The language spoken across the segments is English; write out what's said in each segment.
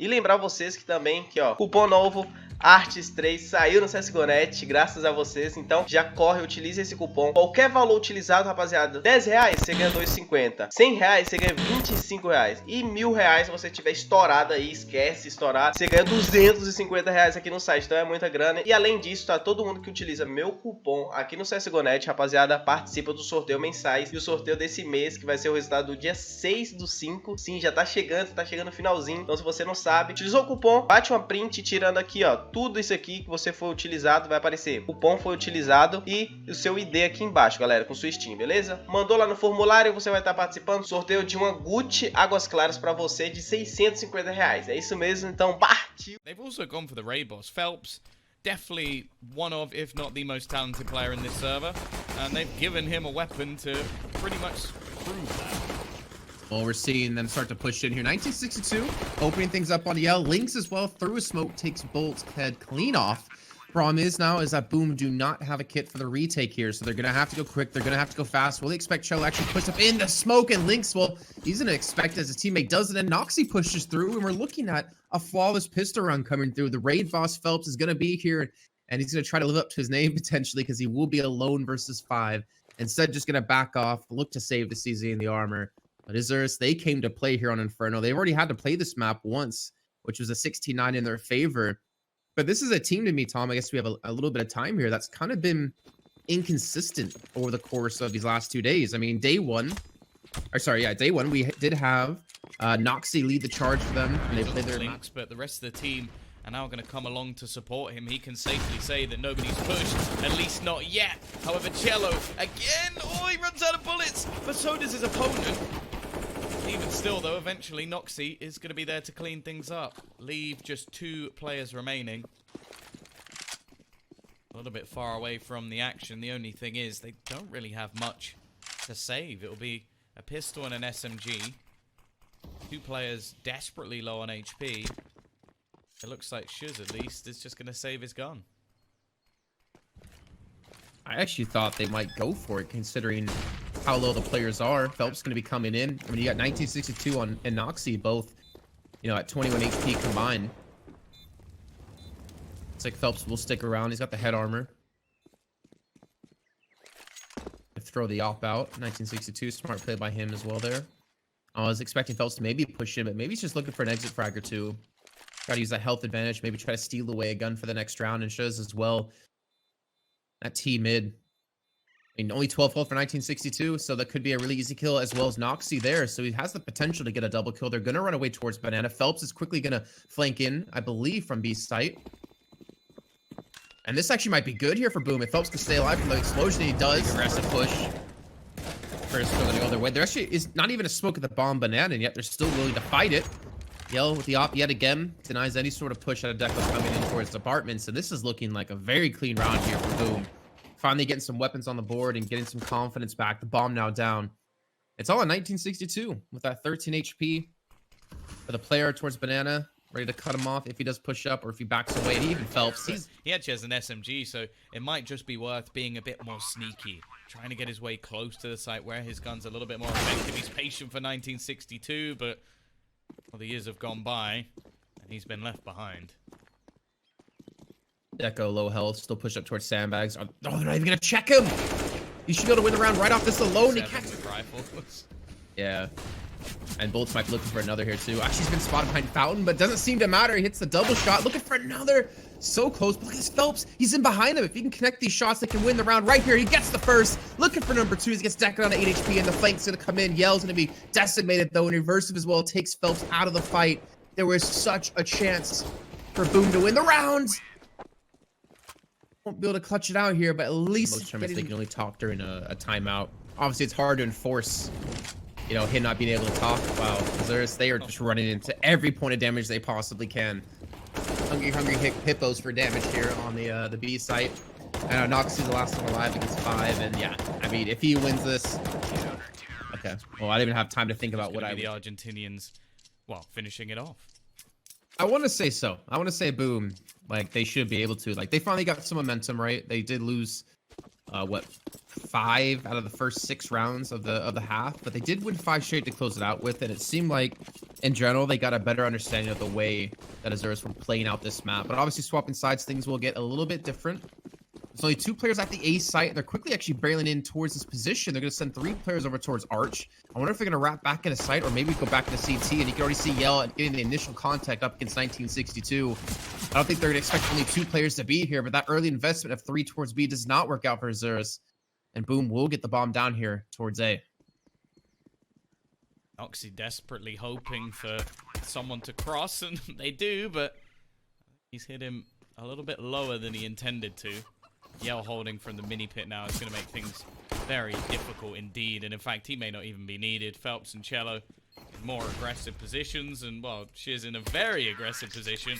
E lembrar vocês que também, que ó, cupom novo Arts 3 saiu no CSGO Net, graças a vocês. Então já corre, utilize esse cupom. Qualquer valor utilizado, rapaziada, 10 reais você ganha 2,50, 100 reais você ganha 25 reais e 1.000 reais se você tiver estourado aí, esquece estourar, você ganha 250 reais aqui no site. Então é muita grana. E além disso, tá, todo mundo que utiliza meu cupom aqui no CSGO Net, rapaziada, participa do sorteio mensais. E o sorteio desse mês, que vai ser o resultado do dia 6/5. Sim, já tá chegando no finalzinho. Então se você não sabe, utilizou o cupom, bate uma print tirando aqui, ó, tudo isso aqui que você foi utilizado, vai aparecer cupom foi utilizado e o seu ID aqui embaixo, galera, com sua Steam, beleza? Mandou lá no formulário, você vai estar participando. Sorteio de uma Gucci Águas Claras para você de 650 reais. É isso mesmo, então partiu! They've also gone for the Raid boss. Phelps, definitely one of, if not the most talented player in this server, and they've given him a weapon to pretty much prove that. Well, we're seeing them start to push in here. 1962 opening things up on the L. Lynx as well through a smoke, takes Bolt's head clean off. Problem is now is that Boom do not have a kit for the retake here, so they're going to have to go quick. They're going to have to go fast. Will they expect Cello actually push up in the smoke? And Lynx, well, he's going to expect as his teammate does it, and Noxy pushes through, and we're looking at a flawless pistol run coming through. The raid boss Phelps is going to be here, and he's going to try to live up to his name potentially because he will be alone versus 5. Instead, just going to back off, look to save the CZ in the armor. But ISURUS, they came to play here on Inferno. They've already had to play this map once, which was a 16-9 in their favor. But this is a team to me, Tom, I guess we have a little bit of time here, that's kind of been inconsistent over the course of these last 2 days. I mean, day one, we did have Noxy lead the charge for them, and they played their Links, but the rest of the team are now going to come along to support him. He can safely say that nobody's pushed, at least not yet. However, Cello, again, oh, he runs out of bullets, but so does his opponent. Even still, though, eventually Noxy is going to be there to clean things up. Leave just 2 players remaining. A little bit far away from the action. The only thing is they don't really have much to save. It'll be a pistol and an SMG. 2 players desperately low on HP. It looks like Shiz, at least, is just going to save his gun. I actually thought they might go for it, considering how low the players are. Phelps going to be coming in. I mean, you got 1962 and Noxy, both, you know, at 21 HP combined. It's like Phelps will stick around. He's got the head armor. Throw the op out. 1962, smart play by him as well there. I was expecting Phelps to maybe push in, but maybe he's just looking for an exit frag or two. Try to use that health advantage, maybe try to steal away a gun for the next round, and shows as well that T mid. I mean, only 12 health for 1962, so that could be a really easy kill, as well as Noxy there. So he has the potential to get a double kill. They're going to run away towards Banana. Phelps is quickly going to flank in, I believe, from B's site. And this actually might be good here for Boom. If Phelps can stay alive from the explosion, he does. Aggressive push. First, going to go their way. There actually is not even a smoke at the bomb Banana, and yet they're still willing to fight it. Yell with the op yet again. Denies any sort of push out of Deco coming in towards apartments. So this is looking like a very clean round here for Boom. Finally getting some weapons on the board and getting some confidence back. The bomb now down. It's all in 1962 with that 13 HP for the player towards Banana. Ready to cut him off if he does push up or if he backs away. And even Phelps. He actually has an SMG, so it might just be worth being a bit more sneaky. Trying to get his way close to the site where his gun's a little bit more effective. He's patient for 1962, but well, the years have gone by, and he's been left behind. Deco low health, still push up towards sandbags. Oh, they're not even gonna check him. He should be able to win the round right off this alone. He can't. Rifles. Yeah. And Bolts might be looking for another here too. Actually, he's been spotted behind Fountain, but doesn't seem to matter. He hits the double shot, looking for another. So close. But look at this Phelps. He's in behind him. If he can connect these shots, they can win the round right here. He gets the first. Looking for number 2. He gets Deco down to 8 HP, and the flank's gonna come in. Yell's gonna be decimated though, and Reversive as well takes Phelps out of the fight. There was such a chance for Boom to win the round. Won't be able to clutch it out here, but at least most times they can only talk during a timeout. Obviously, it's hard to enforce, you know, him not being able to talk. Wow, they are just running into every point of damage they possibly can. Hungry hippos for damage here on the B site. And Noxy's the last one alive against 5, and yeah, I mean, if he wins this, okay. Well, I didn't even have time to think about what the Argentinians, well, finishing it off. I want to say so. I want to say Boom. Like, they should be able to. Like, they finally got some momentum, right? They did lose what, 5 out of the first 6 rounds of the half, but they did win 5 straight to close it out with, and it seemed like in general they got a better understanding of the way that ISURUS were playing out this map. But obviously swapping sides, things will get a little bit different. There's only 2 players at the A site, and they're quickly actually barreling in towards this position. They're going to send 3 players over towards Arch. I wonder if they're going to wrap back into site, or maybe go back into CT, and you can already see Yell getting the initial contact up against 1962. I don't think they're going to expect only 2 players to be here, but that early investment of 3 towards B does not work out for ISURUS. And boom, we'll get the bomb down here towards A. Oxy desperately hoping for someone to cross, and they do, but he's hit him a little bit lower than he intended to. Yell holding from the mini pit now is going to make things very difficult indeed, and in fact he may not even be needed. Phelps and Cello in more aggressive positions, and well, Shiz in a very aggressive position,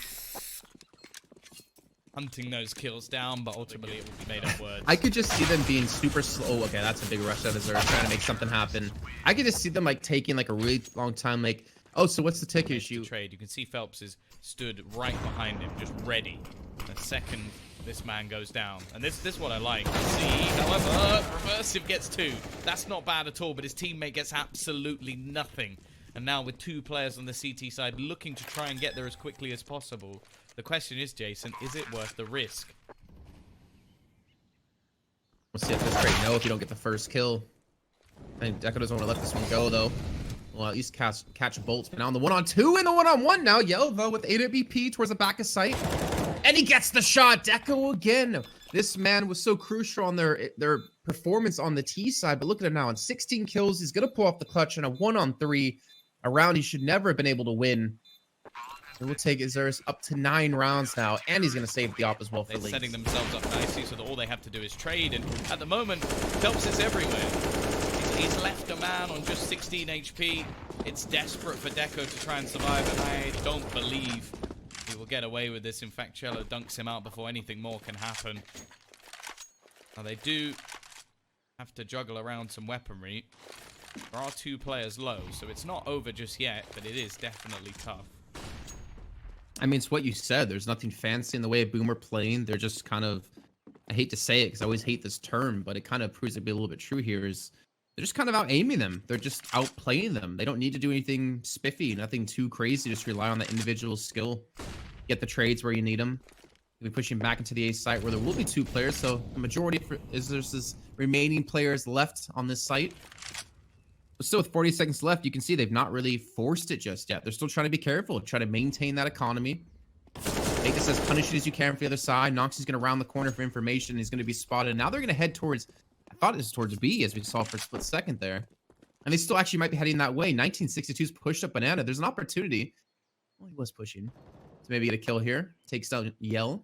hunting those kills down, but ultimately it will be made up words. I could just see them being super slow. Oh, okay, that's a big rush out of Zerg, trying to make something happen. I could just see them like taking like a really long time, like, oh, so what's the tick issue? Trade. You can see Phelps is stood right behind him, just ready. The second this man goes down, and this is what I like. See, however, Reversive gets 2. That's not bad at all, but his teammate gets absolutely nothing. And now with 2 players on the CT side looking to try and get there as quickly as possible, the question is, Jason, is it worth the risk? We'll see if this trade no if you don't get the first kill. I think Deco doesn't want to let this one go though. Well, at least catch bolts. But now on the 1-on-2 and the 1-on-1 now. Yell though with AWP towards the back of sight. And he gets the shot. Deco again. This man was so crucial on their performance on the T side. But look at him now. On 16 kills, he's going to pull off the clutch in a 1-on-3. A round he should never have been able to win. And we'll take ISURUS up to 9 rounds now. And he's going to save the op as well for They're leads. setting themselves up nicely so that all they have to do is trade. And at the moment, Phelps is everywhere. He's left a man on just 16 HP. It's desperate for Deco to try and survive, and I don't believe he will get away with this. In fact, Cello dunks him out before anything more can happen. Now, they do have to juggle around some weaponry. There are 2 players low, so it's not over just yet, but it is definitely tough. I mean, it's what you said. There's nothing fancy in the way of Boomer playing. They're just kind of, I hate to say it because I always hate this term, but it kind of proves to be a little bit true here, is they're just kind of out-aiming them. They're just outplaying them. They don't need to do anything spiffy, nothing too crazy. Just rely on the individual skill. Get the trades where you need them. We'll be pushing back into the A site where there will be 2 players, so the majority is there's remaining players left on this site. But still, with 40 seconds left, you can see they've not really forced it just yet. They're still trying to be careful, try to maintain that economy. Make this as punishing as you can for the other side. Nox is going to round the corner for information. He's going to be spotted. Now they're going to head towards, I thought it was towards B, as we saw for a split second there. And they still actually might be heading that way. 1962's pushed up Banana. There's an opportunity. Well, he was pushing. So maybe get a kill here. Takes down Yell.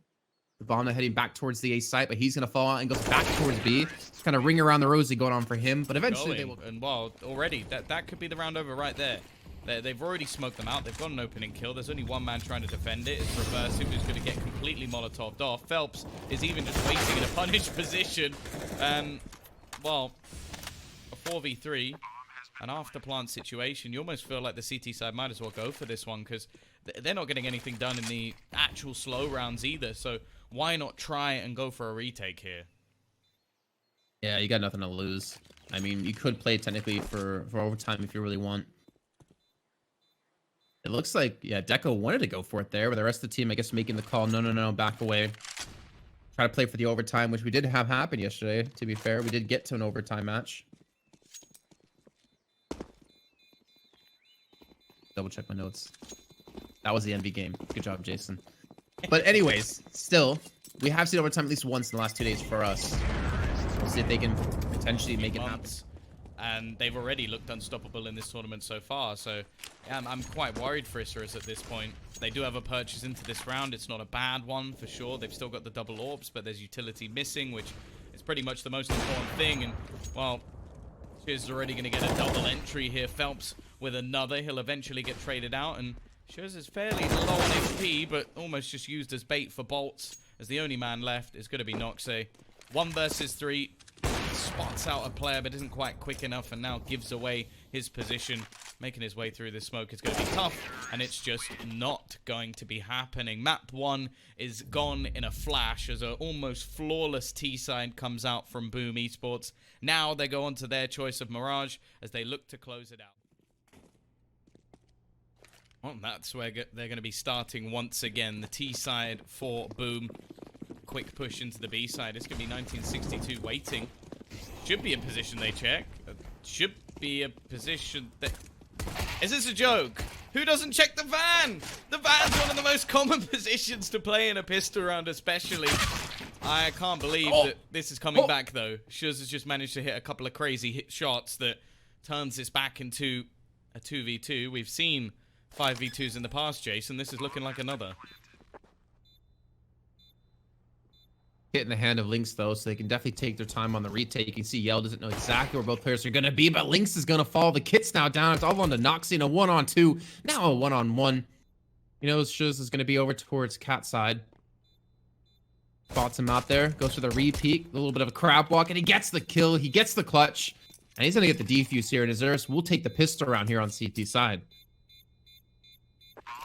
The bomb now heading back towards the A site, but he's going to fall out and goes back towards B. It's kind of ring around the rosy going on for him, but eventually they will. And well, already, that could be the round over right there. They've already smoked them out. They've got an opening kill. There's only 1 man trying to defend it. It's Reversive who's going to get completely molotoved off. Phelps is even just waiting in a punished position. Well, a 4v3, an after plant situation. You almost feel like the CT side might as well go for this one because they're not getting anything done in the actual slow rounds either. So why not try and go for a retake here? Yeah, you got nothing to lose. I mean, you could play technically for overtime if you really want. It looks like, yeah, Deco wanted to go for it there, but the rest of the team, I guess, making the call, no, back away. Try to play for the overtime, which we did have happen yesterday, to be fair. We did get to an overtime match. Double check my notes. That was the envy game. Good job, Jason. But anyways, still, we have seen overtime at least once in the last 2 days for us. We'll see if they can potentially make it happen. And they've already looked unstoppable in this tournament so far, so I'm quite worried for ISURUS at this point. They do have a purchase into this round. It's not a bad one for sure. They've still got the double orbs, but there's utility missing, which is pretty much the most important thing. And well, Shiz already going to get a double entry here. Phelps with another. He'll eventually get traded out, and Shiz is fairly low on HP, but almost just used as bait for bolts, as the only man left is going to be Noxe. 1 versus 3. Spots out a player but isn't quite quick enough and now gives away his position. making his way through this smoke is going to be tough, and it's just not going to be happening. Map 1 is gone in a flash as an almost flawless T-side comes out from Boom Esports. Now they go on to their choice of Mirage as they look to close it out. Well, that's where they're going to be starting once again. The T-side for Boom. Quick push into the B side. It's going to be 1962 waiting. Should be a position they check. Should be a position that... Is this a joke? Who doesn't check the van? The van's one of the most common positions to play in a pistol round, especially. I can't believe that this is coming back, though. Shuz has just managed to hit a couple of crazy hit shots that turns this back into a 2v2. We've seen 5v2s in the past, Jason. This is looking like another. Hit in the hand of Lynx, though, so they can definitely take their time on the retake. You can see Yell doesn't know exactly where both players are going to be, but Lynx is going to fall. The kit's now down. It's all on to Noxy in a 1-on-2. Now a 1-on-1. You know, Shuz is going to be over towards Cat side. Spots him out there. Goes for the repeat. A little bit of a crab walk, and he gets the kill. He gets the clutch. And he's going to get the defuse here. And ISURUS will take the pistol around here on CT side.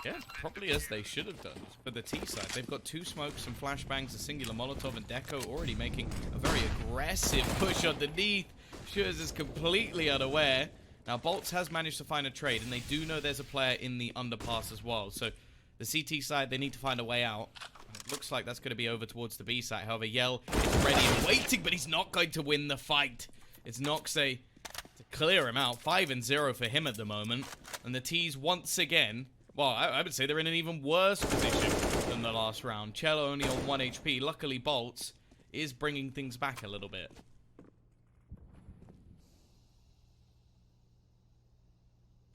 Yeah, probably as they should have done. For the T side, they've got 2 smokes, some flashbangs, a singular Molotov, and Deco already making a very aggressive push underneath. Shuz is completely unaware. Now, Bolts has managed to find a trade, and they do know there's a player in the underpass as well. So, the CT side, they need to find a way out. It looks like that's going to be over towards the B side. However, Yell is ready and waiting, but he's not going to win the fight. It's Noxay to clear him out. 5-0 for him at the moment. And the T's once again... Well, I would say they're in an even worse position than the last round. Cello only on 1 HP. Luckily, Bolts is bringing things back a little bit.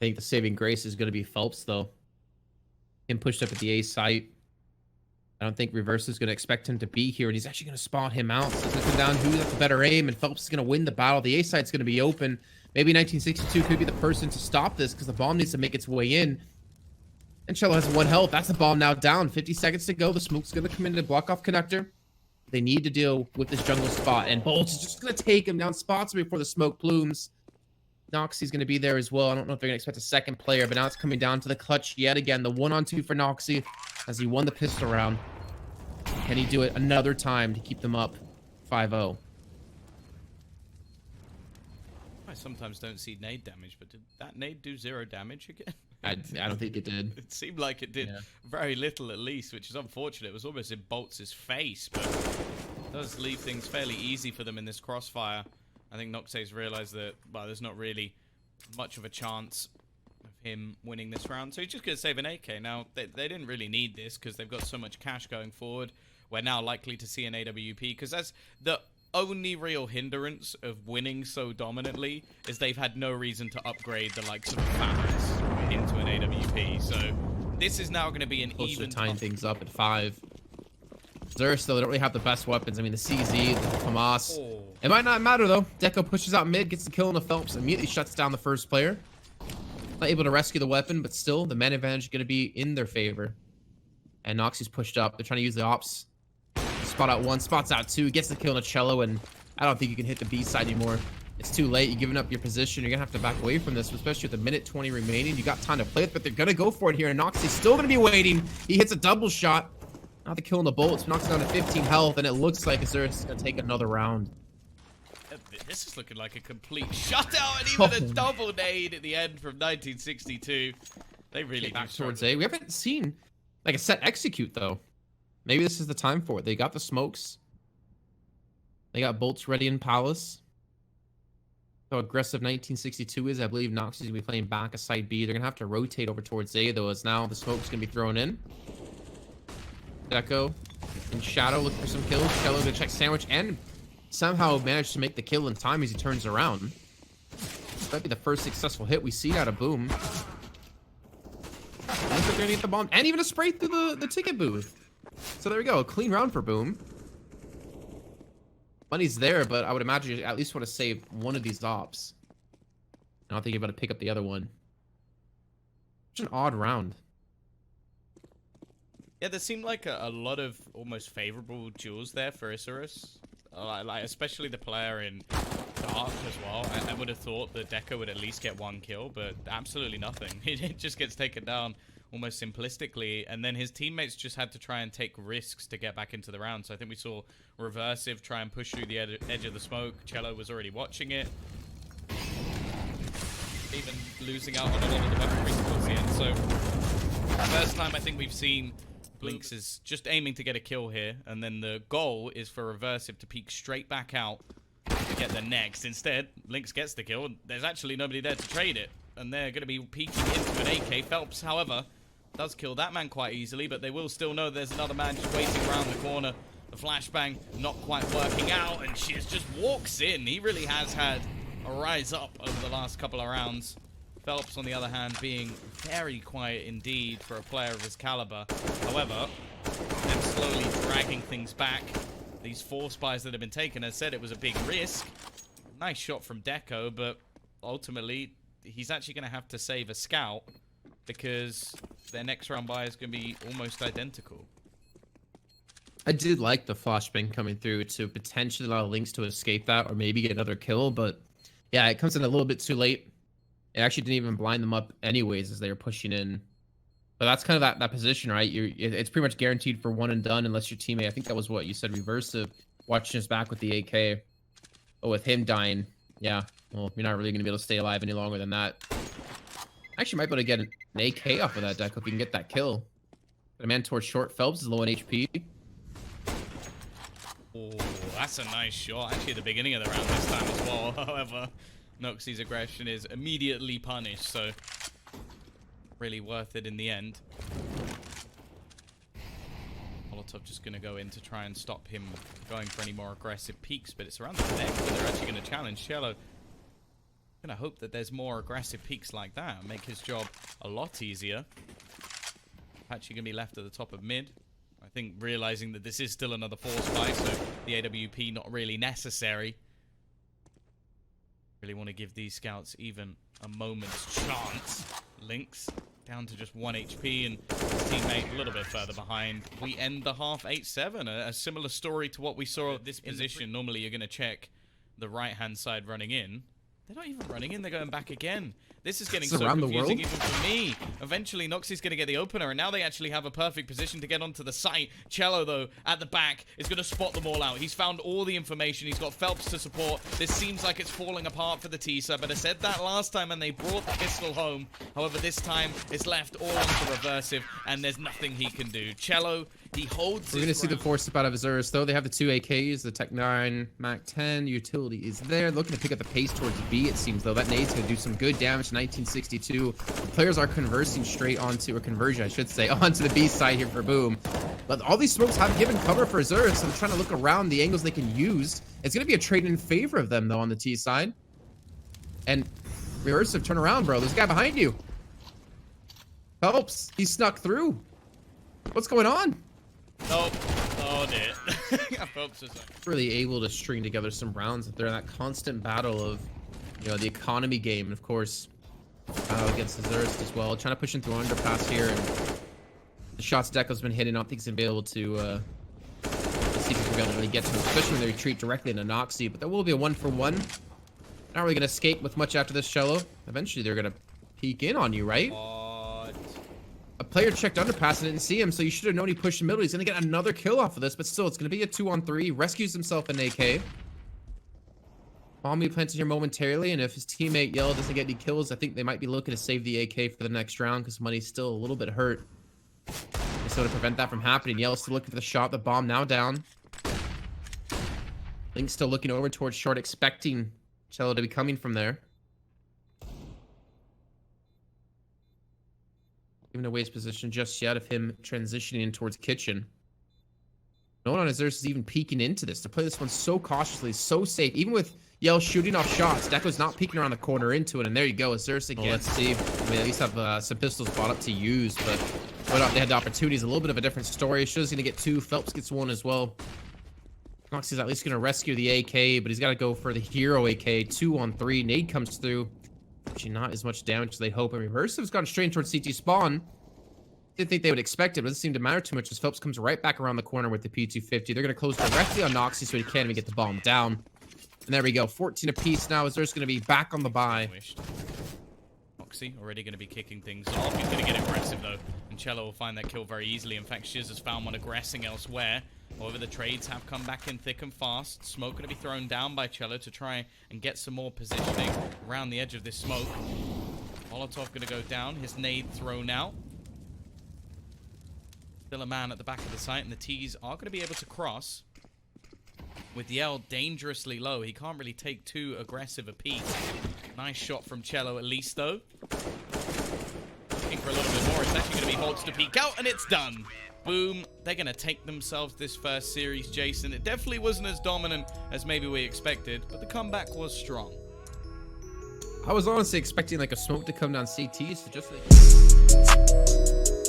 I think the saving grace is going to be Phelps, though. Him pushed up at the A site. I don't think Reverse is going to expect him to be here, and he's actually going to spot him out. So it's going to come down who has the better aim, and Phelps is going to win the battle. The A site's going to be open. Maybe 1962 could be the person to stop this because the bomb needs to make its way in. And Cello has 1 health. That's the bomb now down. 50 seconds to go. The smoke's going to come in to block off connector. They need to deal with this jungle spot. And Bolts is just going to take him down spots before the smoke plumes. Noxy's going to be there as well. I don't know if they're going to expect a second player, but now it's coming down to the clutch yet again. The 1-on-2 for Noxy as he won the pistol round. Can he do it another time to keep them up 5-0? I sometimes don't see nade damage, but did that nade do 0 damage again? I don't think it did. It seemed like it did very little at least, which is unfortunate. It was almost in Bolts' face, but it does leave things fairly easy for them in this crossfire. I think Noxay's realized that, well, there's not really much of a chance of him winning this round. So he's just going to save an AK. Now, they didn't really need this because they've got so much cash going forward. We're now likely to see an AWP because that's the only real hindrance of winning so dominantly is they've had no reason to upgrade the likes of Famous into an AWP. So this is now going to be an Closer even to tying things up at 5. Xur still, they don't really have the best weapons. I mean, the CZ, the FAMAS. Oh. It might not matter, though. Deco pushes out mid, gets the kill on the Phelps, immediately shuts down the first player. Not able to rescue the weapon, but still, the man advantage is going to be in their favor. And Noxy's pushed up. They're trying to use the ops. Spot out 1, spots out 2, gets the kill on a Cello, and I don't think you can hit the B side anymore. It's too late. You're giving up your position. You're going to have to back away from this, especially with a minute 20 remaining. You got time to play it, but they're going to go for it here. And Noxy's still going to be waiting. He hits a double shot. Not the kill on the Bolts. Knocks down to 15 health, and it looks like ISURUS is going to take another round. This is looking like a complete shutout, and even a double nade at the end from 1962. They really back towards A. We haven't seen like a set execute, though. Maybe this is the time for it. They got the smokes. They got Bolts ready in Palace. How aggressive 1962 is, I believe Noxy's going to be playing back a side B. They're going to have to rotate over towards A, though, as now the smoke's going to be thrown in. Deco and Shadow looking for some kills. Cello going to check Sandwich and somehow managed to make the kill in time as he turns around. This might be the first successful hit we've seen out of Boom. Looks like they're going to get the bomb and even a spray through the ticket booth. So there we go. A clean round for Boom. Money's there, but I would imagine you at least want to save one of these ops. I don't think you're about to pick up the other one. Such an odd round. Yeah, there seemed like a lot of almost favorable duels there for ISURUS. Like especially the player in dark as well. I would have thought that Deco would at least get 1 kill, but absolutely nothing. It just gets taken down almost simplistically, and then his teammates just had to try and take risks to get back into the round. So I think we saw Reversive try and push through the edge of the smoke. Cello was already watching it, even losing out on a lot of the weaponry towards the end. So first time I think we've seen Lynx is just aiming to get a kill here, and then the goal is for Reversive to peek straight back out to get the next. Instead, Lynx gets the kill. There's actually nobody there to trade it, and they're going to be peeking into an AK. Phelps, however, does kill that man quite easily, but they will still know there's another man just waiting around the corner. The flashbang not quite working out, and Shears just walks in. He really has had a rise up over the last couple of rounds. Phelps, on the other hand, being very quiet indeed for a player of his caliber. However, then slowly dragging things back. These 4 spies that have been taken, as said, it was a big risk. Nice shot from Deco, but ultimately, he's actually going to have to save a scout because their next round buy is going to be almost identical. I did like the flashbang coming through to potentially allow Lynx to escape that or maybe get another kill, but yeah, it comes in a little bit too late. It actually didn't even blind them up anyways as they were pushing in. But that's kind of that position, right? It's pretty much guaranteed for one and done unless your teammate, I think that was what you said, Reversive, watching us back with the AK. But with him dying, yeah, well, you're not really going to be able to stay alive any longer than that. Actually, might be able to get an AK off of that deck if we can get that kill. Got a man towards short. Phelps is low on HP. Oh, that's a nice shot. Actually, at the beginning of the round this time as well. However, Noxie's aggression is immediately punished, so really worth it in the end. Molotov just going to go in to try and stop him going for any more aggressive peeks, but it's around the neck that they're actually going to challenge Cello. Going to hope that there's more aggressive peeks like that and make his job a lot easier. Actually going to be left at the top of mid. I think realizing that this is still another 4 spy, so the AWP not really necessary. Really want to give these scouts even a moment's chance. Lynx down to just 1 HP and teammate a little bit further behind. We end the half 8-7. A similar story to what we saw at this position. Normally you're going to check the right-hand side running in. They're not even running in, they're going back again. This is getting so confusing even for me. Eventually, Noxie's going to get the opener, and now they actually have a perfect position to get onto the site. Cello, though, at the back, is going to spot them all out. He's found all the information. He's got Phelps to support. This seems like it's falling apart for the T-sub, but I said that last time, and they brought the pistol home. However, this time, it's left all onto Reversive, and there's nothing he can do. Cello, he holds. We're going to see the 4-step out of ISURUS, though. They have the 2 AKs, the Tech 9, Mac 10. Utility is there. Looking to pick up the pace towards B, it seems, though. That nade's going to do some good damage. 1962. The players are conversing straight onto, or conversion, I should say, onto the B side here for Boom. But all these smokes have given cover for ISURUS, so they're trying to look around the angles they can use. It's going to be a trade in favor of them, though, on the T side. And Reversive, turn around, bro. There's a guy behind you. Helps. He snuck through. What's going on? Nope. Oh, dear. Really able to string together some rounds if they're in that constant battle of, you know, the economy game, and of course against ISURUS as well. Trying to push in through underpass here, and the shots Deco's been hitting, I don't think he's gonna be able to see if he can really get to him, especially when they retreat directly into Noxie. But there will be a 1-for-1. Not really gonna escape with much after this, Cello. Eventually they're gonna peek in on you, right? A player checked underpass and didn't see him, so you should have known he pushed the middle. He's gonna get another kill off of this, but still, it's gonna be a 2-on-3. Rescues himself an AK. Bomb be planted here momentarily, and if his teammate Yell doesn't get any kills, I think they might be looking to save the AK for the next round because money's still a little bit hurt. So to prevent that from happening, Yell's still looking for the shot. The bomb now down. Link's still looking over towards short, expecting Cello to be coming from there. Giving away his position just yet of him transitioning in towards kitchen. No one on ISURUS is even peeking into this. To play this one so cautiously, so safe. Even with Yell shooting off shots, Deco's not peeking around the corner into it. And there you go, ISURUS again. Well, let's see. I mean, at least have some pistols bought up to use. But whether or not they had the opportunities, a little bit of a different story. Show's going to get 2. Phelps gets 1 as well. Noxie's at least going to rescue the AK, but he's got to go for the hero AK. 2-on-3. Nade comes through. Actually, not as much damage as they hope. And Reversive's gone straight towards CT spawn. Didn't think they would expect it, but it doesn't seem to matter too much as Phelps comes right back around the corner with the P250. They're going to close directly on Noxie so he can't even get the bomb down. And there we go. 14 apiece now. Azur's going to be back on the buy. Moxie already going to be kicking things off. He's going to get aggressive, though. And Cello will find that kill very easily. In fact, Shiz has found one aggressing elsewhere. However, the trades have come back in thick and fast. Smoke going to be thrown down by Cello to try and get some more positioning around the edge of this smoke. Molotov going to go down. His nade thrown out. Still a man at the back of the site, and the T's are going to be able to cross. With the L dangerously low, he can't really take too aggressive a piece. Nice shot from Cello at least, though. Looking for a little bit more. It's actually going to be Hawks to peek out, and it's done. Boom. They're going to take themselves this first series, Jason. It definitely wasn't as dominant as maybe we expected, but the comeback was strong. I was honestly expecting like a smoke to come down CT, so just like...